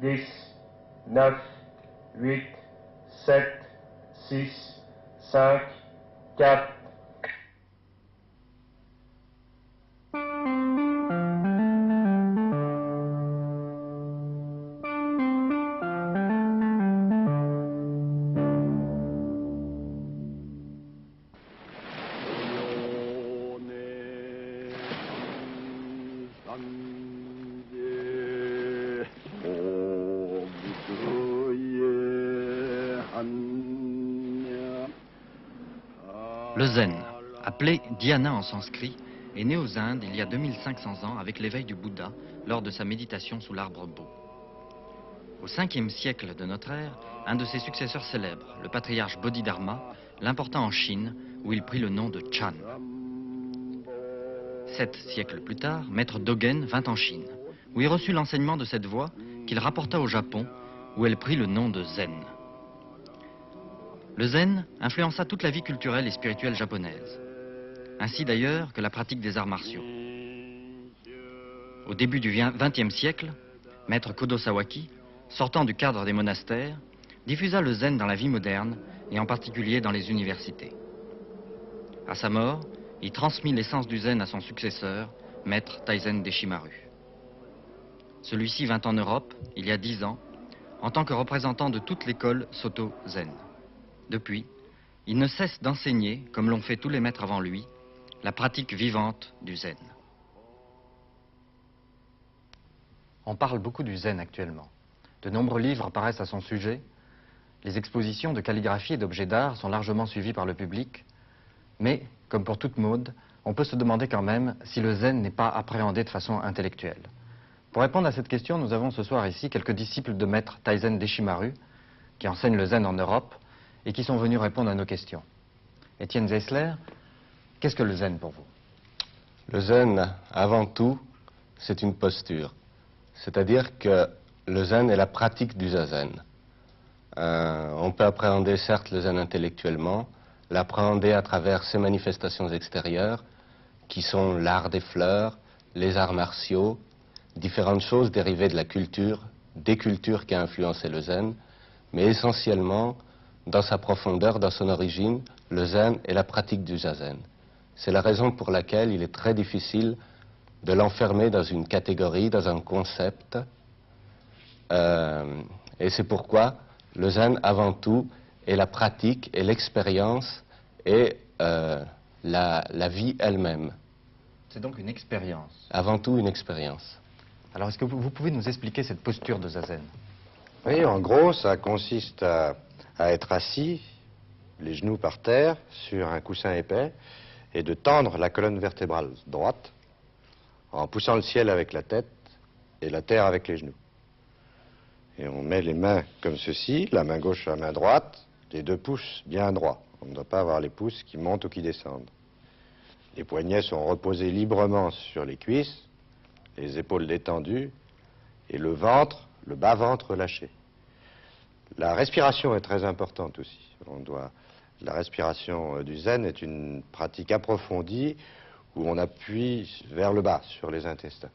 10, 9, 8, 7, 6, 5, 4. Le zen, appelé dhyana en sanskrit, est né aux Indes il y a 2500 ans avec l'éveil du Bouddha lors de sa méditation sous l'arbre Bo. Au 5e siècle de notre ère, un de ses successeurs célèbres, le patriarche Bodhidharma, l'importa en Chine où il prit le nom de Chan. 7 siècles plus tard, maître Dogen vint en Chine où il reçut l'enseignement de cette voie qu'il rapporta au Japon où elle prit le nom de Zen. Le zen influença toute la vie culturelle et spirituelle japonaise, ainsi d'ailleurs que la pratique des arts martiaux. Au début du XXe siècle, maître Kodo Sawaki, sortant du cadre des monastères, diffusa le zen dans la vie moderne et en particulier dans les universités. À sa mort, il transmit l'essence du zen à son successeur, maître Taizen Deshimaru. Celui-ci vint en Europe, il y a 10 ans, en tant que représentant de toute l'école Soto Zen. Depuis, il ne cesse d'enseigner, comme l'ont fait tous les maîtres avant lui, la pratique vivante du zen. On parle beaucoup du zen actuellement. De nombreux livres paraissent à son sujet. Les expositions de calligraphie et d'objets d'art sont largement suivies par le public. Mais, comme pour toute mode, on peut se demander quand même si le zen n'est pas appréhendé de façon intellectuelle. Pour répondre à cette question, nous avons ce soir ici quelques disciples de maître Taizen Deshimaru, qui enseigne le zen en Europe, et qui sont venus répondre à nos questions. Étienne Zeisler, qu'est-ce que le zen pour vous? Le zen, avant tout, c'est une posture. C'est-à-dire que le zen est la pratique du zazen. On peut appréhender certes le zen intellectuellement, l'appréhender à travers ses manifestations extérieures, qui sont l'art des fleurs, les arts martiaux, différentes choses dérivées de la culture, des cultures qui ont influencé le zen, mais essentiellement, dans sa profondeur, dans son origine, le zen est la pratique du zazen. C'est la raison pour laquelle il est très difficile de l'enfermer dans une catégorie, dans un concept. Et c'est pourquoi le zen, avant tout, est la pratique et l'expérience et la vie elle-même. C'est donc une expérience. Avant tout, une expérience. Alors, est-ce que vous pouvez nous expliquer cette posture de zazen? Oui, en gros, ça consiste à être assis, les genoux par terre, sur un coussin épais, et de tendre la colonne vertébrale droite, en poussant le ciel avec la tête et la terre avec les genoux. Et on met les mains comme ceci, la main gauche sur la main droite, les deux pouces bien droits. On ne doit pas avoir les pouces qui montent ou qui descendent. Les poignets sont reposés librement sur les cuisses, les épaules détendues, et le ventre, le bas-ventre relâché. La respiration est très importante aussi. La respiration du zen est une pratique approfondie où on appuie vers le bas, sur les intestins.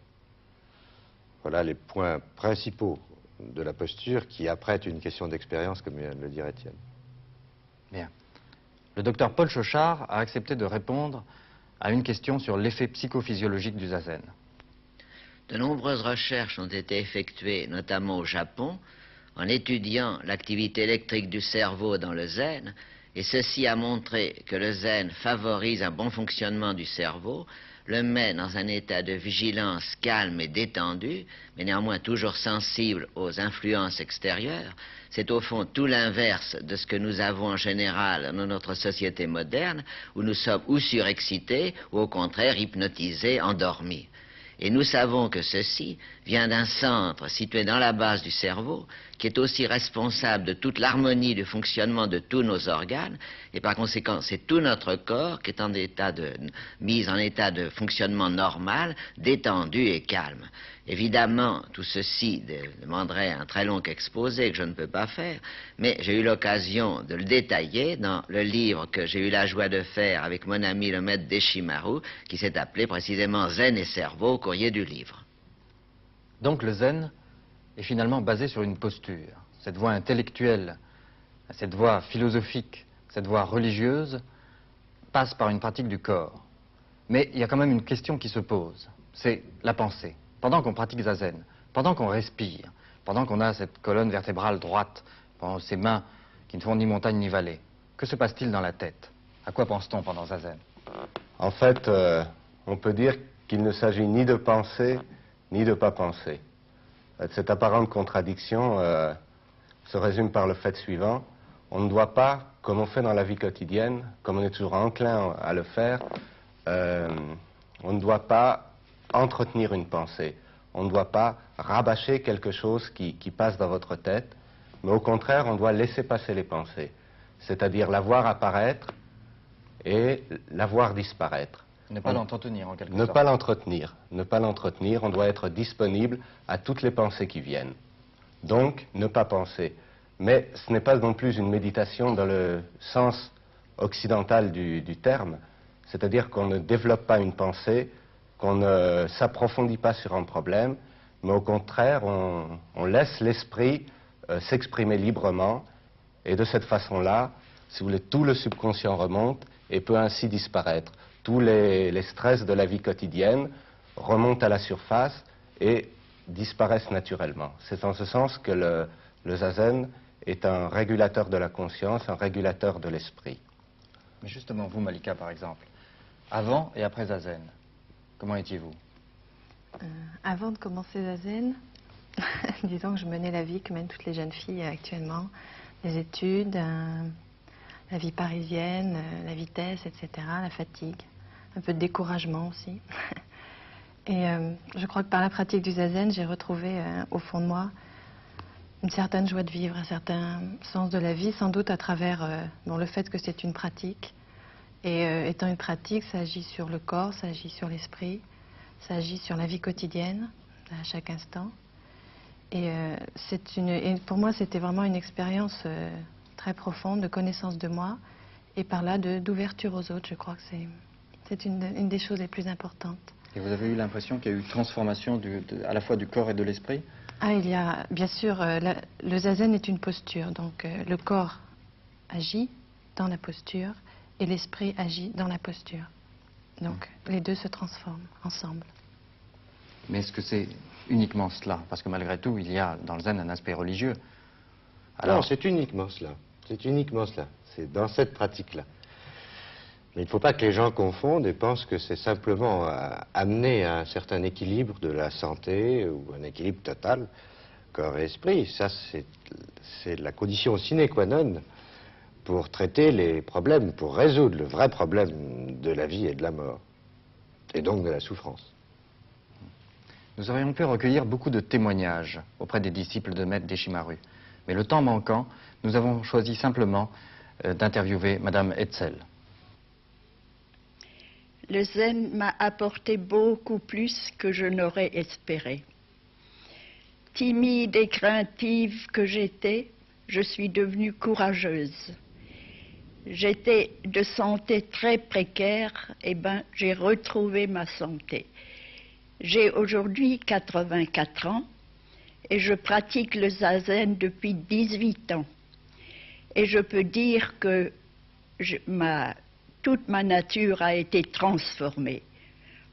Voilà les points principaux de la posture qui apprêtent une question d'expérience, comme vient de le dire Étienne. Bien. Le docteur Paul Chochard a accepté de répondre à une question sur l'effet psychophysiologique du zazen. De nombreuses recherches ont été effectuées, notamment au Japon, en étudiant l'activité électrique du cerveau dans le zen, et ceci a montré que le zen favorise un bon fonctionnement du cerveau, le met dans un état de vigilance calme et détendu, mais néanmoins toujours sensible aux influences extérieures. C'est au fond tout l'inverse de ce que nous avons en général dans notre société moderne, où nous sommes ou surexcités, ou au contraire hypnotisés, endormis. Et nous savons que ceci vient d'un centre situé dans la base du cerveau, qui est aussi responsable de toute l'harmonie du fonctionnement de tous nos organes, et par conséquent, c'est tout notre corps qui est mis en état de fonctionnement normal, détendu et calme. Évidemment, tout ceci demanderait un très long exposé que je ne peux pas faire, mais j'ai eu l'occasion de le détailler dans le livre que j'ai eu la joie de faire avec mon ami le maître Deshimaru, qui s'est appelé précisément Zen et cerveau au courrier du livre. Donc le zen est finalement basée sur une posture. Cette voie intellectuelle, cette voie philosophique, cette voie religieuse passe par une pratique du corps. Mais il y a quand même une question qui se pose, c'est la pensée. Pendant qu'on pratique Zazen, pendant qu'on respire, pendant qu'on a cette colonne vertébrale droite, pendant ces mains qui ne font ni montagne ni vallée, que se passe-t-il dans la tête? À quoi pense-t-on pendant Zazen? En fait, on peut dire qu'il ne s'agit ni de penser, ni de pas penser. Cette apparente contradiction se résume par le fait suivant. On ne doit pas, comme on fait dans la vie quotidienne, comme on est toujours enclin à le faire, on ne doit pas entretenir une pensée. On ne doit pas rabâcher quelque chose qui passe dans votre tête, mais au contraire, on doit laisser passer les pensées. C'est-à-dire la voir apparaître et la voir disparaître. Ne pas l'entretenir en quelque Ne sorte. pas l'entretenir. Ne pas l'entretenir, on doit être disponible à toutes les pensées qui viennent. Donc, ne pas penser. Mais ce n'est pas non plus une méditation dans le sens occidental du terme, c'est-à-dire qu'on ne développe pas une pensée, qu'on ne s'approfondit pas sur un problème, mais au contraire, on laisse l'esprit s'exprimer librement, et de cette façon-là, si vous voulez, tout le subconscient remonte et peut ainsi disparaître. Tous les stress de la vie quotidienne remontent à la surface et disparaissent naturellement. C'est en ce sens que le Zazen est un régulateur de la conscience, un régulateur de l'esprit. Mais justement, vous, Malika, par exemple, avant et après Zazen, comment étiez-vous? Avant de commencer Zazen, disons que je menais la vie que mènent toutes les jeunes filles actuellement. Les études, la vie parisienne, la vitesse, etc., la fatigue, un peu de découragement aussi. Et je crois que par la pratique du Zazen, j'ai retrouvé au fond de moi une certaine joie de vivre, un certain sens de la vie, sans doute à travers le fait que c'est une pratique. Et étant une pratique, ça agit sur le corps, ça agit sur l'esprit, ça agit sur la vie quotidienne, à chaque instant. Et pour moi, c'était vraiment une expérience très profonde de connaissance de moi et par là d'ouverture aux autres. Je crois que c'est une des choses les plus importantes. Et vous avez eu l'impression qu'il y a eu transformation à la fois du corps et de l'esprit? Ah, il y a, bien sûr, le Zazen est une posture, donc le corps agit dans la posture et l'esprit agit dans la posture. Donc les deux se transforment ensemble. Mais est-ce que c'est uniquement cela? Parce que malgré tout, il y a dans le Zen un aspect religieux. Alors, c'est uniquement cela. C'est uniquement cela. C'est dans cette pratique-là. Mais il ne faut pas que les gens confondent et pensent que c'est simplement amener à un certain équilibre de la santé ou un équilibre total, corps et esprit. Ça, c'est la condition sine qua non pour traiter les problèmes, pour résoudre le vrai problème de la vie et de la mort, et donc de la souffrance. Nous aurions pu recueillir beaucoup de témoignages auprès des disciples de Maître Deshimaru. Mais le temps manquant, nous avons choisi simplement d'interviewer Madame Hetzel. Le Zen m'a apporté beaucoup plus que je n'aurais espéré. Timide et craintive que j'étais, je suis devenue courageuse. J'étais de santé très précaire, et j'ai retrouvé ma santé. J'ai aujourd'hui 84 ans et je pratique le Zazen depuis 18 ans. Et je peux dire que toute ma nature a été transformée,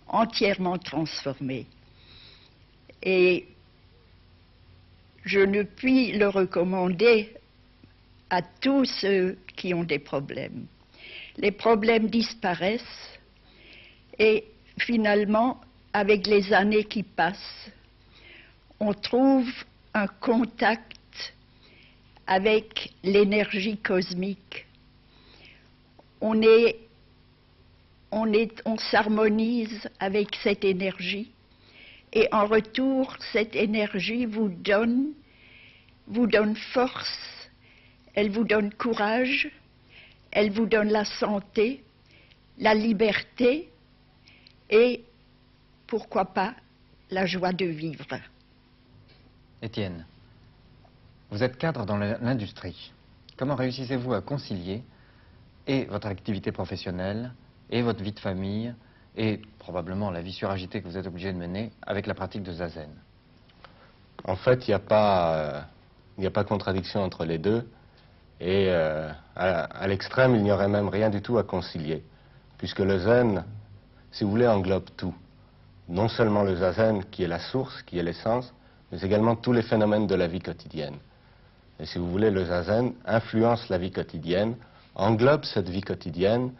entièrement transformée. Et je ne puis le recommander à tous ceux qui ont des problèmes. Les problèmes disparaissent et finalement, avec les années qui passent, on trouve un contact avec l'énergie cosmique. On s'harmonise avec cette énergie et en retour, cette énergie vous donne force, elle vous donne courage, elle vous donne la santé, la liberté et, pourquoi pas, la joie de vivre. Étienne, vous êtes cadre dans l'industrie. Comment réussissez-vous à concilier et votre activité professionnelle et votre vie de famille et probablement la vie suragitée que vous êtes obligé de mener avec la pratique de Zazen? En fait, il n'y a pas contradiction entre les deux. Et à l'extrême, il n'y aurait même rien du tout à concilier. Puisque le zen, si vous voulez, englobe tout. Non seulement le zazen, qui est la source, qui est l'essence, mais également tous les phénomènes de la vie quotidienne. Et si vous voulez, le zazen influence la vie quotidienne, englobe cette vie quotidienne,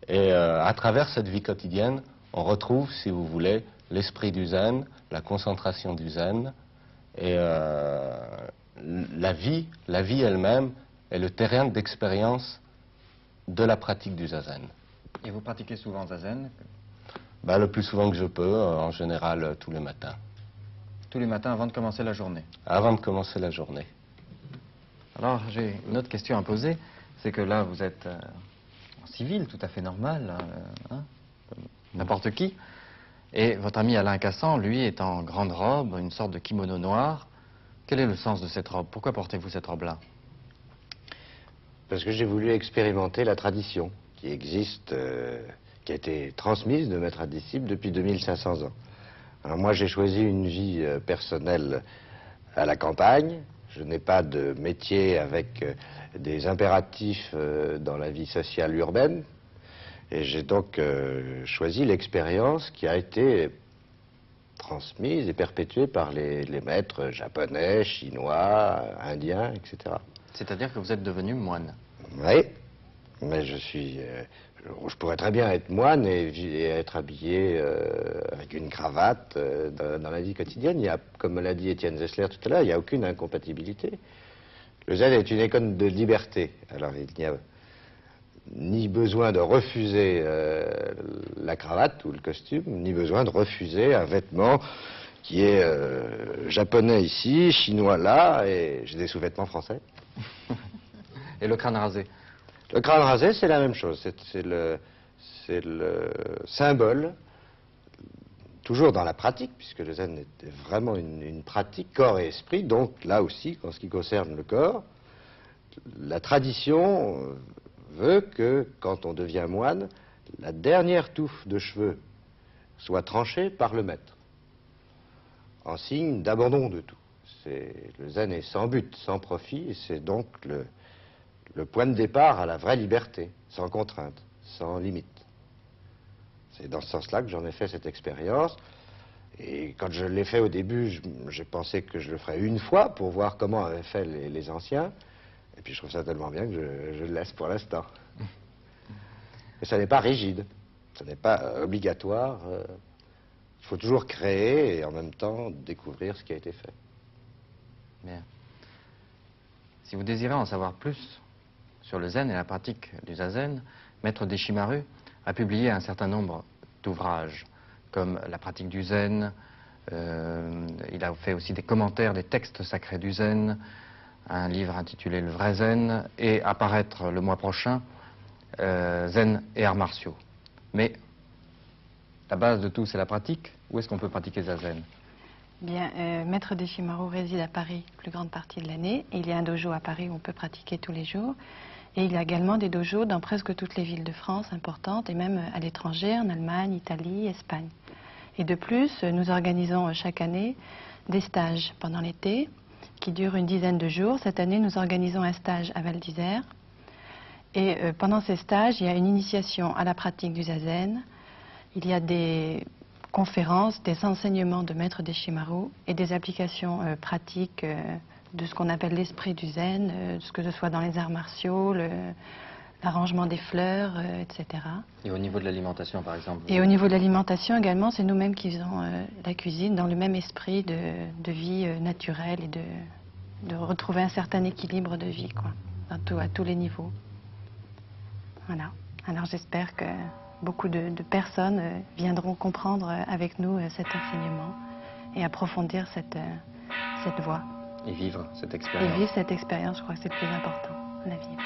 et à travers cette vie quotidienne, on retrouve, si vous voulez, l'esprit du zen, la concentration du zen, et la vie elle-même est le terrain d'expérience de la pratique du zazen. Et vous pratiquez souvent zazen? Ben, le plus souvent que je peux, en général tous les matins. Tous les matins avant de commencer la journée? Avant de commencer la journée. Alors, j'ai une autre question à poser. C'est que là, vous êtes en civil, tout à fait normal, hein, comme n'importe qui. Et votre ami Alain Cassan, lui, est en grande robe, une sorte de kimono noir. Quel est le sens de cette robe? Pourquoi portez-vous cette robe-là? Parce que j'ai voulu expérimenter la tradition qui existe, qui a été transmise de maître à disciple depuis 2500 ans. Alors moi, j'ai choisi une vie personnelle à la campagne. Je n'ai pas de métier avec des impératifs dans la vie sociale urbaine. Et j'ai donc choisi l'expérience qui a été transmise et perpétuée par les maîtres japonais, chinois, indiens, etc. C'est-à-dire que vous êtes devenu moine? Oui, mais je pourrais très bien être moine et être habillé avec une cravate dans la vie quotidienne. Il y a, comme l'a dit Étienne Zessler tout à l'heure, il n'y a aucune incompatibilité. Le zen est une icône de liberté. Alors il n'y a ni besoin de refuser la cravate ou le costume, ni besoin de refuser un vêtement qui est japonais ici, chinois là, et j'ai des sous-vêtements français. Et le crâne rasé? Le crâne rasé, c'est la même chose. C'est le symbole, toujours dans la pratique, puisque le zen est vraiment une pratique corps et esprit. Donc là aussi, en ce qui concerne le corps, la tradition veut que, quand on devient moine, la dernière touffe de cheveux soit tranchée par le maître, en signe d'abandon de tout. Le zen est sans but, sans profit, et c'est donc le point de départ à la vraie liberté, sans contrainte, sans limite. C'est dans ce sens-là que j'en ai fait cette expérience. Et quand je l'ai fait au début, j'ai pensé que je le ferais une fois pour voir comment avaient fait les anciens. Et puis je trouve ça tellement bien que je le laisse pour l'instant. Mais ça n'est pas rigide, ça n'est pas obligatoire. Il faut toujours créer et en même temps découvrir ce qui a été fait. Bien. Si vous désirez en savoir plus sur le zen et la pratique du zazen, Maître Deshimaru a publié un certain nombre d'ouvrages, comme La pratique du zen, il a fait aussi des commentaires des textes sacrés du zen, un livre intitulé Le vrai zen, et apparaître le mois prochain, Zen et arts martiaux. Mais la base de tout, c'est la pratique. Où est-ce qu'on peut pratiquer zazen? Bien, Maître Deshimaru réside à Paris la plus grande partie de l'année. Il y a un dojo à Paris où on peut pratiquer tous les jours. Et il y a également des dojos dans presque toutes les villes de France importantes et même à l'étranger, en Allemagne, Italie, Espagne. Et de plus, nous organisons chaque année des stages pendant l'été qui durent une dizaine de jours. Cette année, nous organisons un stage à Val d'Isère. Et pendant ces stages, il y a une initiation à la pratique du zazen. Il y a des conférences, des enseignements de Maître Deshimaru et des applications pratiques de ce qu'on appelle l'esprit du zen, que ce soit dans les arts martiaux, l'arrangement des fleurs, etc. Et au niveau de l'alimentation, par exemple? Et au niveau de l'alimentation également, c'est nous-mêmes qui faisons la cuisine dans le même esprit de vie naturelle et de retrouver un certain équilibre de vie, quoi, à tous les niveaux. Voilà. Alors j'espère que beaucoup de personnes viendront comprendre avec nous cet enseignement et approfondir cette voie. Et vivre cette expérience. Et vivre cette expérience, je crois que c'est le plus important, la vivre.